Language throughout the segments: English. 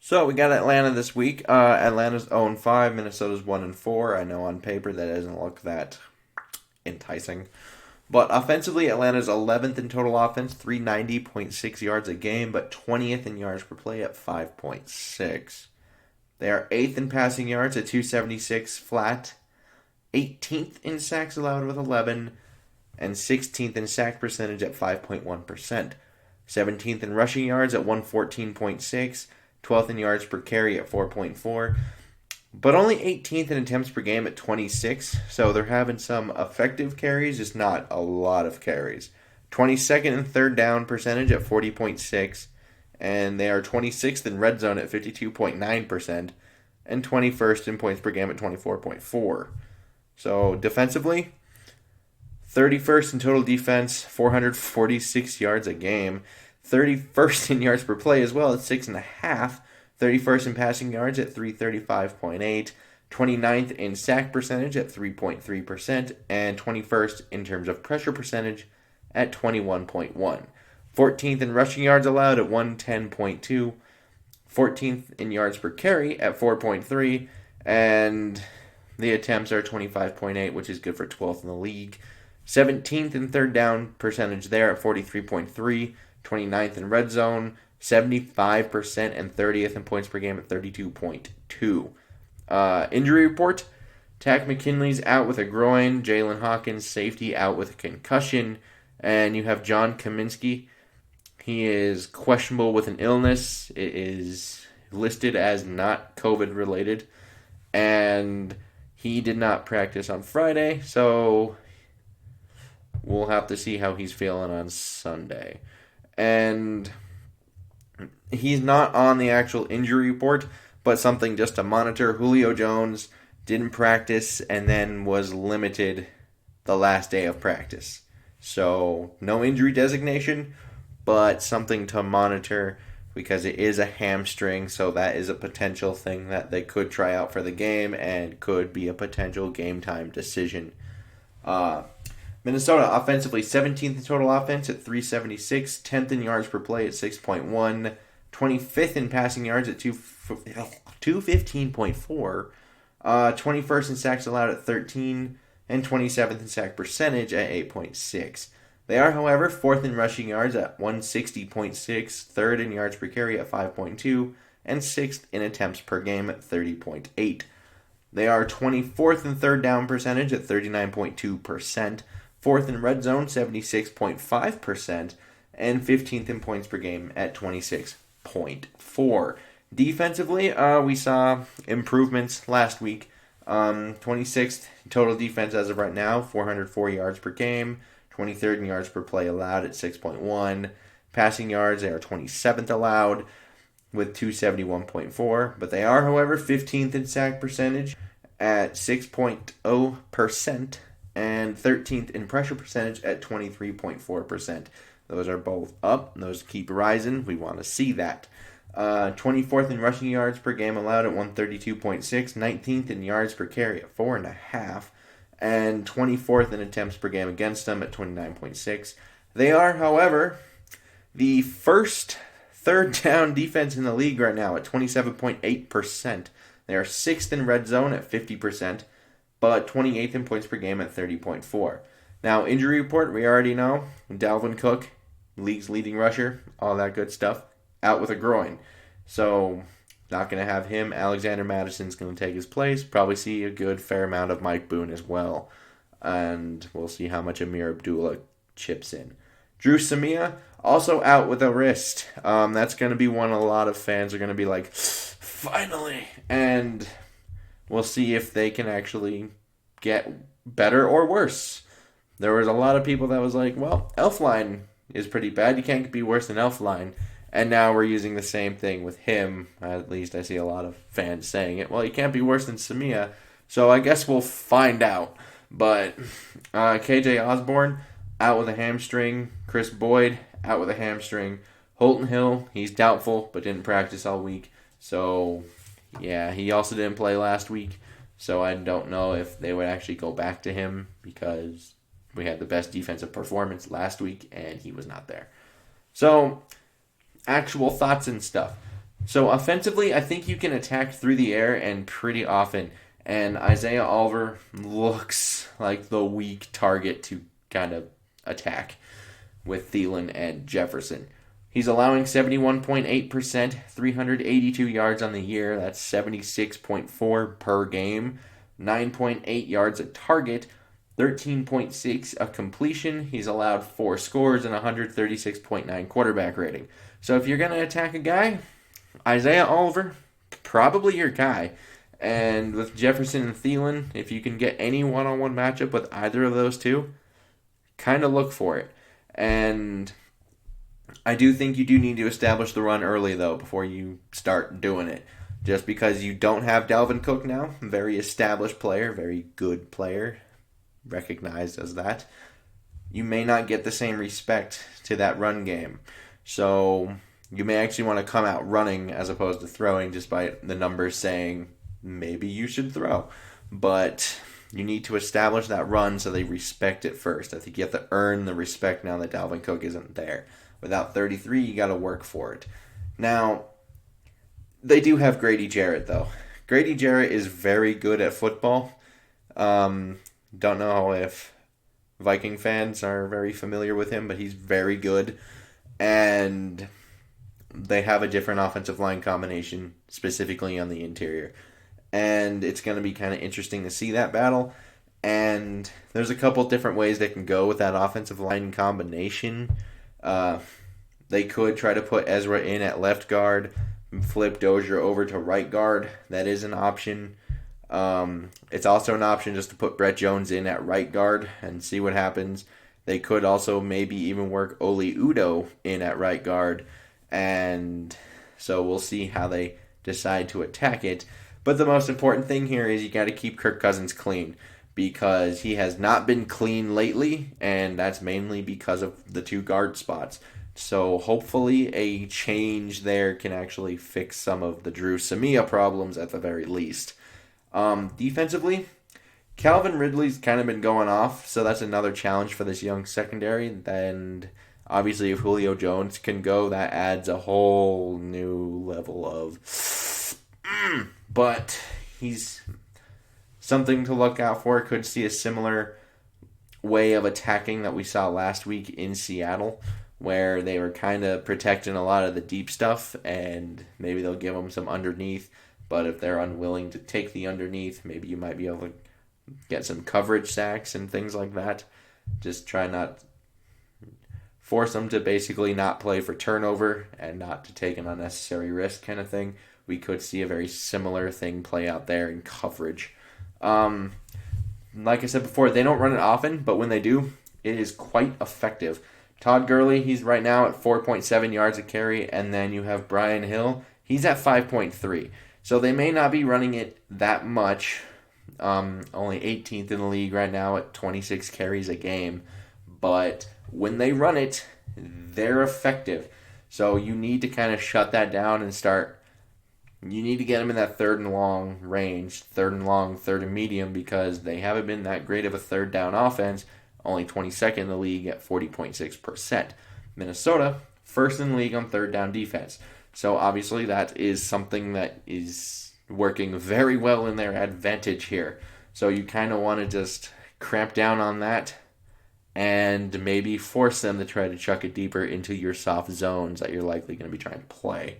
So we got Atlanta this week. Atlanta's 0-5, Minnesota's 1-4. I know on paper that doesn't look that enticing. But offensively, Atlanta's 11th in total offense, 390.6 yards a game, but 20th in yards per play at 5.6. They are 8th in passing yards at 276 flat, 18th in sacks allowed with 11, and 16th in sack percentage at 5.1%. 17th in rushing yards at 114.6, 12th in yards per carry at 4.4, but only 18th in attempts per game at 26, so they're having some effective carries, just not a lot of carries. 22nd in third down percentage at 40.6, and they are 26th in red zone at 52.9%, and 21st in points per game at 24.4. So defensively, 31st in total defense, 446 yards a game. 31st in yards per play as well at 6.5. 31st in passing yards at 335.8. 29th in sack percentage at 3.3%. And 21st in terms of pressure percentage at 21.1. 14th in rushing yards allowed at 110.2. 14th in yards per carry at 4.3. And the attempts are 25.8, which is good for 12th in the league. 17th in third down percentage there at 43.3, 29th in red zone, 75%, and 30th in points per game at 32.2. Injury report, Tack McKinley's out with a groin, Jalen Hawkins, safety, out with a concussion, and you have John Kaminsky. He is questionable with an illness. It is listed as not COVID related, and he did not practice on Friday, so we'll have to see how he's feeling on Sunday. And he's not on the actual injury report, but something just to monitor. Julio Jones didn't practice and then was limited the last day of practice. So no injury designation, but something to monitor because it is a hamstring, so that is a potential thing that they could try out for the game and could be a potential game time decision. Minnesota offensively 17th in total offense at 376, 10th in yards per play at 6.1, 25th in passing yards at 215.4, 21st in sacks allowed at 13, and 27th in sack percentage at 8.6. They are, however, 4th in rushing yards at 160.6, 3rd in yards per carry at 5.2, and 6th in attempts per game at 30.8. They are 24th in third down percentage at 39.2%, 4th in red zone, 76.5%, and 15th in points per game at 26.4. Defensively, we saw improvements last week. 26th total defense as of right now, 404 yards per game, 23rd in yards per play allowed at 6.1. Passing yards, they are 27th allowed with 271.4, but they are, however, 15th in sack percentage at 6.0%. And 13th in pressure percentage at 23.4%. Those are both up. Those keep rising. We want to see that. 24th in rushing yards per game allowed at 132.6. 19th in yards per carry at 4.5. And 24th in attempts per game against them at 29.6. They are, however, the first third down defense in the league right now at 27.8%. They are 6th in red zone at 50%. But 28th in points per game at 30.4. Now, injury report, we already know. Dalvin Cook, league's leading rusher, all that good stuff, out with a groin. So, not going to have him. Alexander Madison's going to take his place. Probably see a good fair amount of Mike Boone as well. And we'll see how much Amir Abdullah chips in. Drew Samia, also out with a wrist. That's going to be one a lot of fans are going to be like, finally! And we'll see if they can actually get better or worse. There was a lot of people that was like, well, Elfline is pretty bad. You can't be worse than Elfline. And now we're using the same thing with him. At least I see a lot of fans saying it. Well, you can't be worse than Samia. So I guess we'll find out. But KJ Osborne, out with a hamstring. Chris Boyd, out with a hamstring. Holton Hill, he's doubtful, but didn't practice all week. So yeah, he also didn't play last week, so I don't know if they would actually go back to him because we had the best defensive performance last week and he was not there. So, actual thoughts and stuff. So offensively, I think you can attack through the air and pretty often. And Isaiah Oliver looks like the weak target to kind of attack with Thielen and Jefferson. He's allowing 71.8%, 382 yards on the year. That's 76.4 per game, 9.8 yards a target, 13.6 a completion. He's allowed 4 scores and 136.9 quarterback rating. So if you're going to attack a guy, Isaiah Oliver, probably your guy. And with Jefferson and Thielen, if you can get any one-on-one matchup with either of those two, kind of look for it. And I do think you do need to establish the run early, though, before you start doing it. Just because you don't have Dalvin Cook now, very established player, very good player, recognized as that, you may not get the same respect to that run game. So you may actually want to come out running as opposed to throwing, despite the numbers saying maybe you should throw. But you need to establish that run so they respect it first. I think you have to earn the respect now that Dalvin Cook isn't there. Without 33, you got to work for it. Now, they do have Grady Jarrett, though. Grady Jarrett is very good at football. Don't know if Viking fans are very familiar with him, but he's very good. And they have a different offensive line combination, specifically on the interior. And it's going to be kind of interesting to see that battle. And there's a couple different ways they can go with that offensive line combination. They could try to put Ezra in at left guard, flip Dozier over to right guard. That is an option. It's also an option just to put Brett Jones in at right guard and see what happens. They could also maybe even work Oli Udoh in at right guard. And so we'll see how they decide to attack it. But the most important thing here is you got to keep Kirk Cousins clean, because he has not been clean lately, and that's mainly because of the 2 guard spots. So hopefully a change there can actually fix some of the Drew Samia problems at the very least. Defensively, Calvin Ridley's kind of been going off, so that's another challenge for this young secondary. And obviously if Julio Jones can go, that adds a whole new level of... But he's something to look out for. Could see a similar way of attacking that we saw last week in Seattle, where they were kind of protecting a lot of the deep stuff, and maybe they'll give them some underneath. But if they're unwilling to take the underneath, maybe you might be able to get some coverage sacks and things like that. Just try not force them to basically not play for turnover and not to take an unnecessary risk kind of thing. We could see a very similar thing play out there in coverage. Like I said before, they don't run it often, but when they do, it is quite effective. Todd Gurley, he's right now at 4.7 yards a carry, and then you have Brian Hill, he's at 5.3. So they may not be running it that much. Only 18th in the league right now at 26 carries a game. But when they run it, they're effective. So you need to kind of shut that down and start. You need to get them in that 3rd and long range, 3rd and long, 3rd and medium, because they haven't been that great of a 3rd down offense. Only 22nd in the league at 40.6%. Minnesota, 1st in the league on 3rd down defense. So obviously that is something that is working very well in their advantage here. So you kind of want to just cramp down on that and maybe force them to try to chuck it deeper into your soft zones that you're likely going to be trying to play.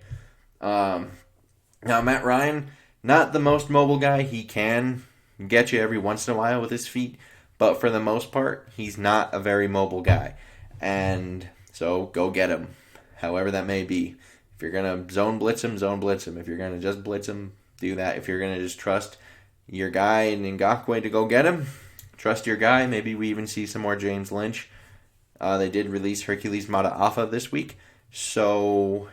Now, Matt Ryan, not the most mobile guy. He can get you every once in a while with his feet, but for the most part, he's not a very mobile guy. And so go get him, however that may be. If you're going to zone blitz him, zone blitz him. If you're going to just blitz him, do that. If you're going to just trust your guy in Ngakoue to go get him, trust your guy. Maybe we even see some more James Lynch. They did release Hercules Mataafa this week, so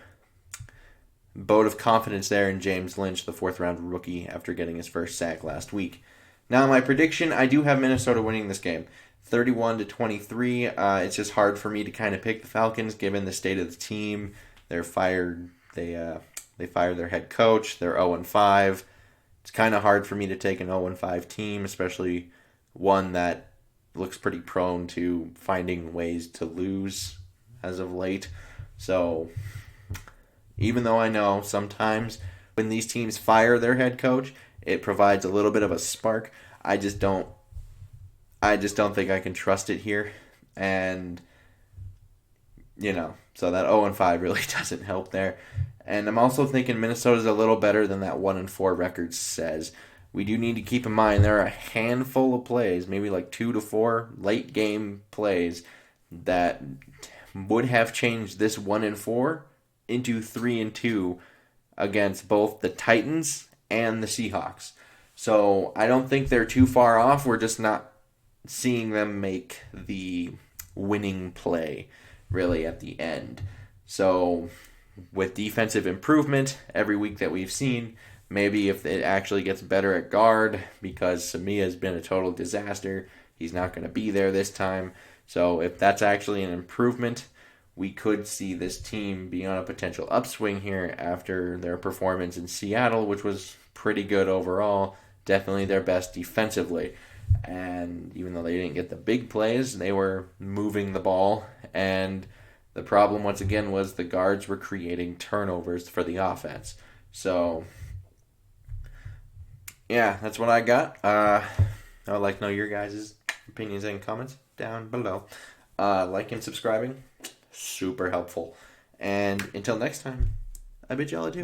vote of confidence there in James Lynch, the 4th-round rookie, after getting his first sack last week. Now, my prediction, I do have Minnesota winning this game, 31-23. It's just hard for me to kind of pick the Falcons given the state of the team. They're fired. They fired their head coach. They're 0-5. It's kind of hard for me to take an 0-5 team, especially one that looks pretty prone to finding ways to lose as of late. So Even though I know sometimes when these teams fire their head coach, it provides a little bit of a spark. I just don't think I can trust it here. And so that 0-5 really doesn't help there. And I'm also thinking Minnesota's a little better than that 1-4 record says. We do need to keep in mind there are a handful of plays, maybe like 2 to 4 late game plays that would have changed this 1-4 into 3-2 against both the Titans and the Seahawks. So I don't think they're too far off. We're just not seeing them make the winning play really at the end. So with defensive improvement every week that we've seen, maybe if it actually gets better at guard, because Samia has been a total disaster, he's not going to be there this time. So if that's actually an improvement, we could see this team be on a potential upswing here after their performance in Seattle, which was pretty good overall, definitely their best defensively. And even though they didn't get the big plays, they were moving the ball. And the problem, once again, was the guards were creating turnovers for the offense. So, yeah, that's what I got. I would like to know your guys' opinions and comments down below. Like and subscribing, super helpful. And until next time, I bid y'all adieu.